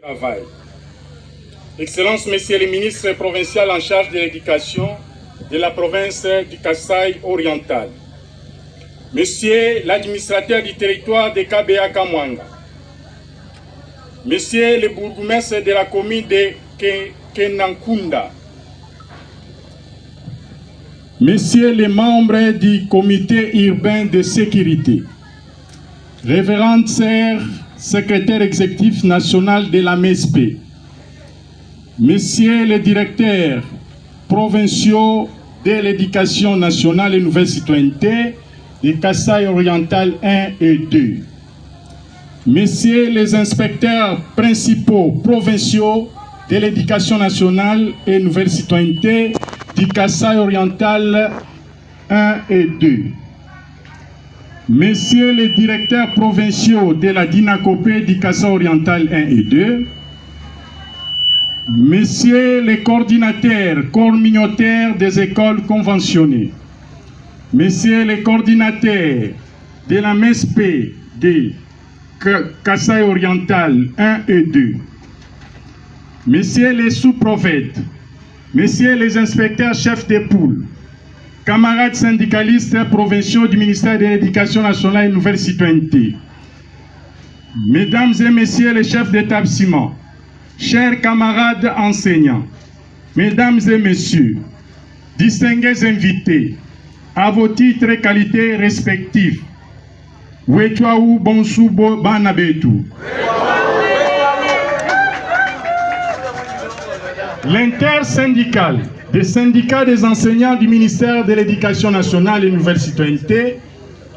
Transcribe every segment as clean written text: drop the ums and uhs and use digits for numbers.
Travail. Excellences, Messieurs les ministres provinciaux en charge de l'éducation de la province du Kasaï oriental, Monsieur l'administrateur du territoire de Kabea-Kamwanga, Monsieur le bourgmestre de la commune de Kenankunda, Messieurs les membres du comité urbain de sécurité, Révérende Sœur, secrétaire exécutif national de la MESP, Messieurs les directeurs provinciaux de l'éducation nationale et nouvelle citoyenneté de Kasaï oriental 1 et 2, Messieurs les inspecteurs principaux provinciaux de l'éducation nationale et nouvelle citoyenneté du Kasaï oriental 1 et 2, Messieurs les directeurs provinciaux de la Dinakopé du Kasaï oriental 1 et 2, Messieurs les coordinateurs communautaires des écoles conventionnées, Messieurs les coordinateurs de la MESP de Kasaï oriental 1 et 2, Messieurs les sous-prophètes, Messieurs les inspecteurs chefs de poule, camarades syndicalistes provinciaux du ministère de l'Éducation nationale et nouvelle citoyenneté, Mesdames et Messieurs les chefs d'établissement, chers camarades enseignants, Mesdames et Messieurs, distingués invités, à vos titres et qualités respectifs, Wetuaou Bonsubo Banabetu. L'intersyndicale des syndicats des enseignants du ministère de l'Éducation nationale et nouvelle citoyenneté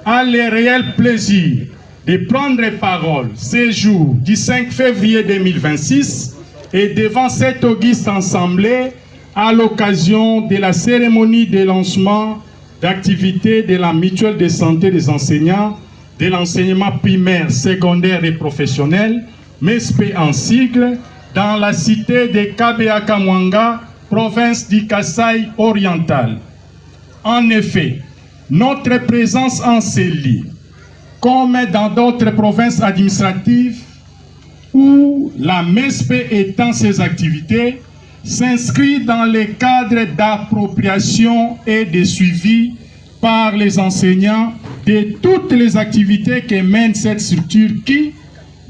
a le réel plaisir de prendre parole ce jour du 5 février 2026 et devant cette auguste assemblée à l'occasion de la cérémonie de lancement d'activités de la mutuelle de santé des enseignants de l'enseignement primaire, secondaire et professionnel, MESP en sigle, dans la cité de Kabea-Kamwanga, province du Kasaï oriental. En effet, notre présence en ces lieux, comme dans d'autres provinces administratives où la MESP étend ses activités, s'inscrit dans le cadre d'appropriation et de suivi par les enseignants de toutes les activités que mène cette structure qui,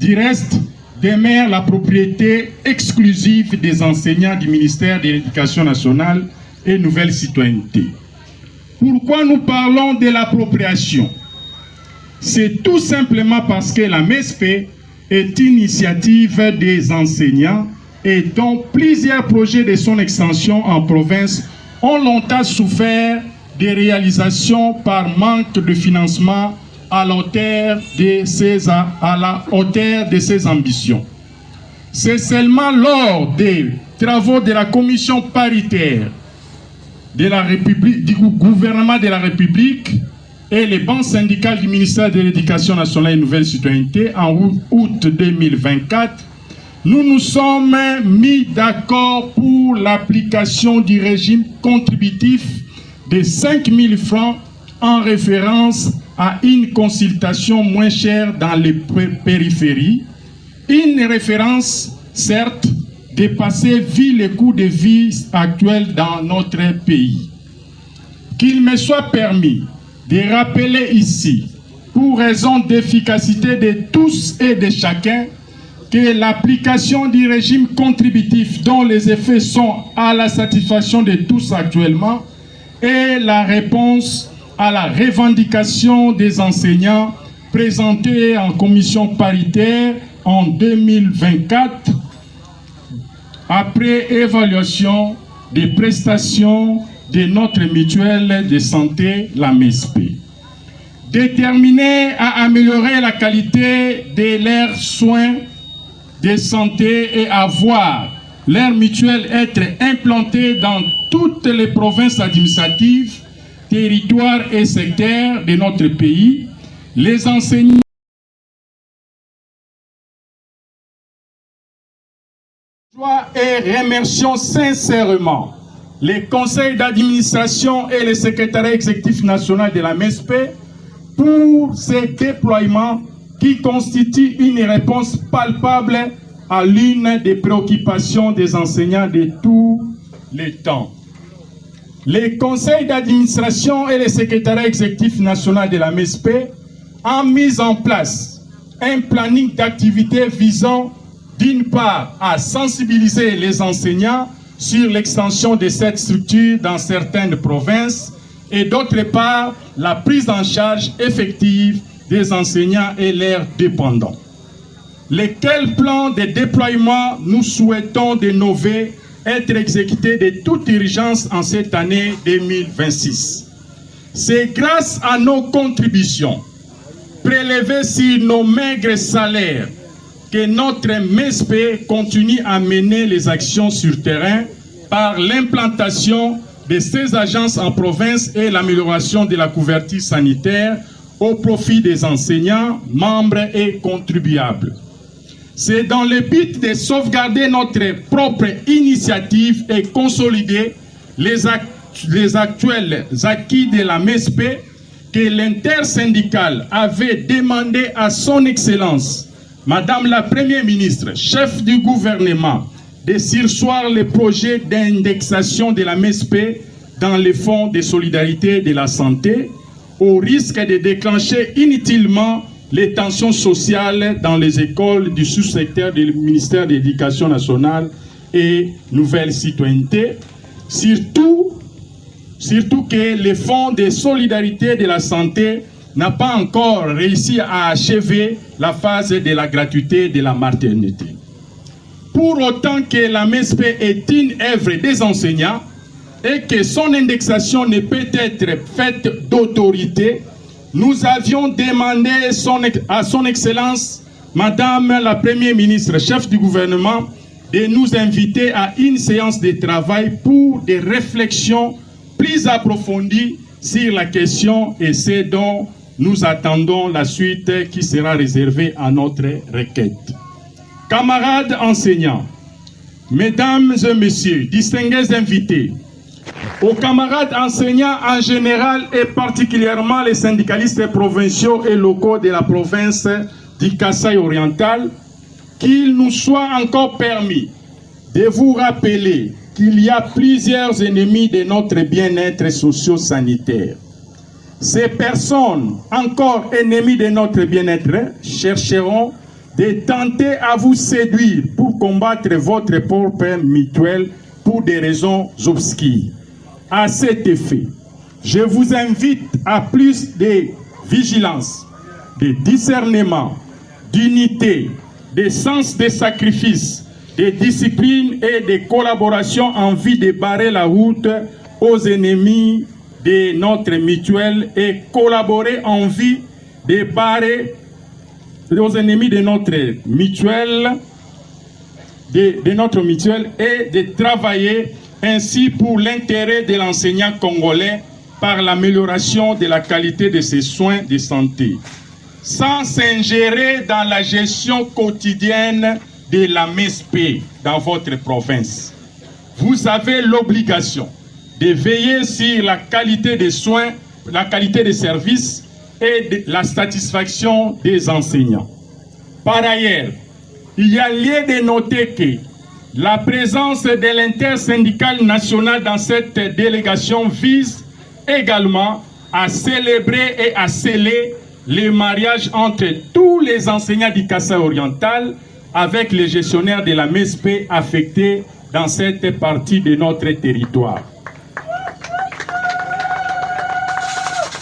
du reste, demeure la propriété exclusive des enseignants du ministère de l'Éducation nationale et nouvelle citoyenneté. Pourquoi nous parlons de l'appropriation? C'est tout simplement parce que la MESP est une initiative des enseignants et dont plusieurs projets de son extension en province ont longtemps souffert des réalisations par manque de financement à la hauteur de ses ambitions. C'est seulement lors des travaux de la commission paritaire de la République, du gouvernement de la République et les banques syndicales du ministère de l'Éducation nationale et nouvelle citoyenneté en août 2024, nous nous sommes mis d'accord pour l'application du régime contributif de 5 000 francs en référence à une consultation moins chère dans les périphéries, une référence certes dépassée vu le coût de vie actuel dans notre pays. Qu'il me soit permis de rappeler ici, pour raison d'efficacité de tous et de chacun, que l'application du régime contributif dont les effets sont à la satisfaction de tous actuellement est la réponse à la revendication des enseignants présentée en commission paritaire en 2024 après évaluation des prestations de notre mutuelle de santé, la MESP. Déterminés à améliorer la qualité de leurs soins de santé et à voir leur mutuelle être implantée dans toutes les provinces administratives, territoires et secteurs de notre pays, les enseignants et remercions sincèrement les conseils d'administration et le secrétariat exécutif national de la MESP pour ces déploiements qui constituent une réponse palpable à l'une des préoccupations des enseignants de tous les temps. Les conseils d'administration et le secrétariat exécutif national de la MESP ont mis en place un planning d'activités visant d'une part à sensibiliser les enseignants sur l'extension de cette structure dans certaines provinces et d'autre part la prise en charge effective des enseignants et leurs dépendants. Lesquels plans de déploiement nous souhaitons d'innover être exécutés de toute urgence en cette année 2026. C'est grâce à nos contributions prélevées sur nos maigres salaires que notre MESP continue à mener les actions sur terrain par l'implantation de ces agences en province et l'amélioration de la couverture sanitaire au profit des enseignants, membres et contribuables. C'est dans le but de sauvegarder notre propre initiative et consolider les actuels acquis de la MESP que l'intersyndicale avait demandé à son Excellence, Madame la Première ministre, chef du gouvernement, de surseoir le projet d'indexation de la MESP dans le Fonds de solidarité de la santé, au risque de déclencher inutilement les tensions sociales dans les écoles du sous-secteur du ministère de l'Éducation nationale et Nouvelle Citoyenneté, surtout que le Fonds de solidarité de la santé n'a pas encore réussi à achever la phase de la gratuité de la maternité. Pour autant que la MESP est une œuvre des enseignants et que son indexation ne peut être faite d'autorité, nous avions demandé à son Excellence, Madame la Première ministre, chef du gouvernement, de nous inviter à une séance de travail pour des réflexions plus approfondies sur la question, et c'est dont nous attendons la suite qui sera réservée à notre requête. Camarades enseignants, mesdames et messieurs, distingués invités, aux camarades enseignants en général et particulièrement les syndicalistes provinciaux et locaux de la province du Kasaï oriental, qu'il nous soit encore permis de vous rappeler qu'il y a plusieurs ennemis de notre bien-être socio-sanitaire. Ces personnes, encore ennemies de notre bien-être, chercheront de tenter à vous séduire pour combattre votre propre mutuelle pour des raisons obscures. À cet effet, je vous invite à plus de vigilance, de discernement, d'unité, de sens de sacrifice, de discipline et de collaboration en vue de barrer la route aux ennemis de notre mutuelle et collaborer en vue de barrer aux ennemis de notre mutuelle, et de travailler ainsi pour l'intérêt de l'enseignant congolais par l'amélioration de la qualité de ses soins de santé, sans s'ingérer dans la gestion quotidienne de la MESP dans votre province. Vous avez l'obligation de veiller sur la qualité des soins, la qualité des services et de la satisfaction des enseignants. Par ailleurs, il y a lieu de noter que la présence de l'intersyndicale nationale dans cette délégation vise également à célébrer et à sceller les mariages entre tous les enseignants du Kasaï oriental avec les gestionnaires de la MESP affectés dans cette partie de notre territoire.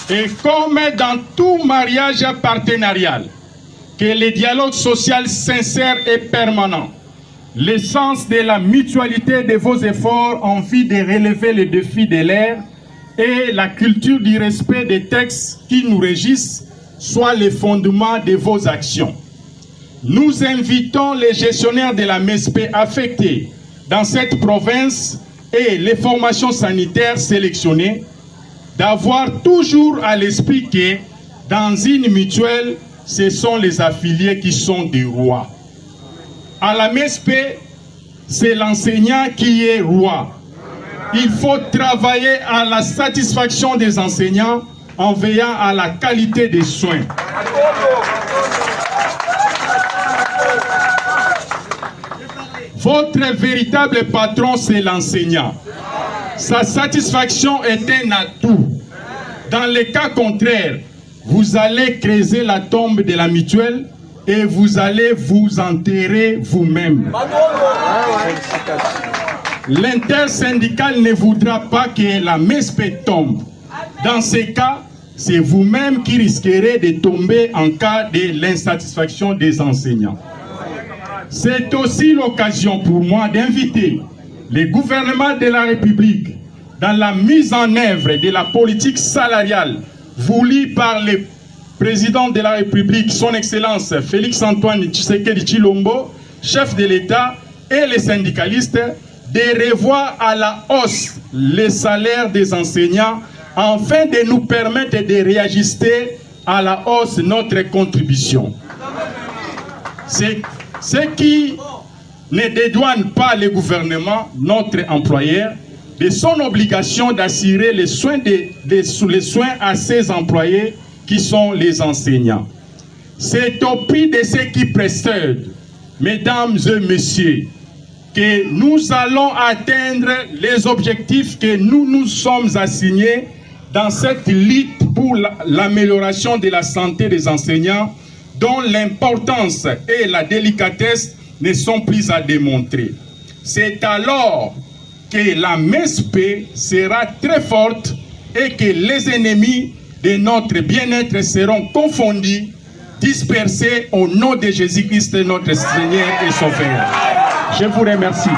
Et comme dans tout mariage partenarial, que le dialogue social sincère et permanent, l'essence de la mutualité de vos efforts en vue de relever les défis de l'ère et la culture du respect des textes qui nous régissent soit le fondement de vos actions. Nous invitons les gestionnaires de la MESP affectés dans cette province et les formations sanitaires sélectionnées d'avoir toujours à l'esprit que dans une mutuelle, ce sont les affiliés qui sont des rois. À la MESP, c'est l'enseignant qui est roi. Il faut travailler à la satisfaction des enseignants en veillant à la qualité des soins. Votre véritable patron, c'est l'enseignant. Sa satisfaction est un atout. Dans le cas contraire, vous allez creuser la tombe de la mutuelle et vous allez vous enterrer vous-même. L'intersyndical ne voudra pas que la MESP tombe. Dans ces cas, c'est vous-même qui risquerez de tomber en cas de l'insatisfaction des enseignants. C'est aussi l'occasion pour moi d'inviter le gouvernement de la République dans la mise en œuvre de la politique salariale voulue par le président de la République, son Excellence Félix-Antoine Tshisekedi Tshilombo, chef de l'État, et les syndicalistes, de revoir à la hausse les salaires des enseignants afin de nous permettre de réajuster à la hausse notre contribution. Ce qui ne dédouane pas le gouvernement, notre employeur, de son obligation d'assurer les soins à ses employés qui sont les enseignants. C'est au prix de ce qui précède, mesdames et messieurs, que nous allons atteindre les objectifs que nous nous sommes assignés dans cette lutte pour l'amélioration de la santé des enseignants, dont l'importance et la délicatesse ne sont plus à démontrer. C'est alors que la MESP sera très forte et que les ennemis de notre bien-être seront confondus, dispersés au nom de Jésus-Christ, notre Seigneur et Sauveur. Je vous remercie.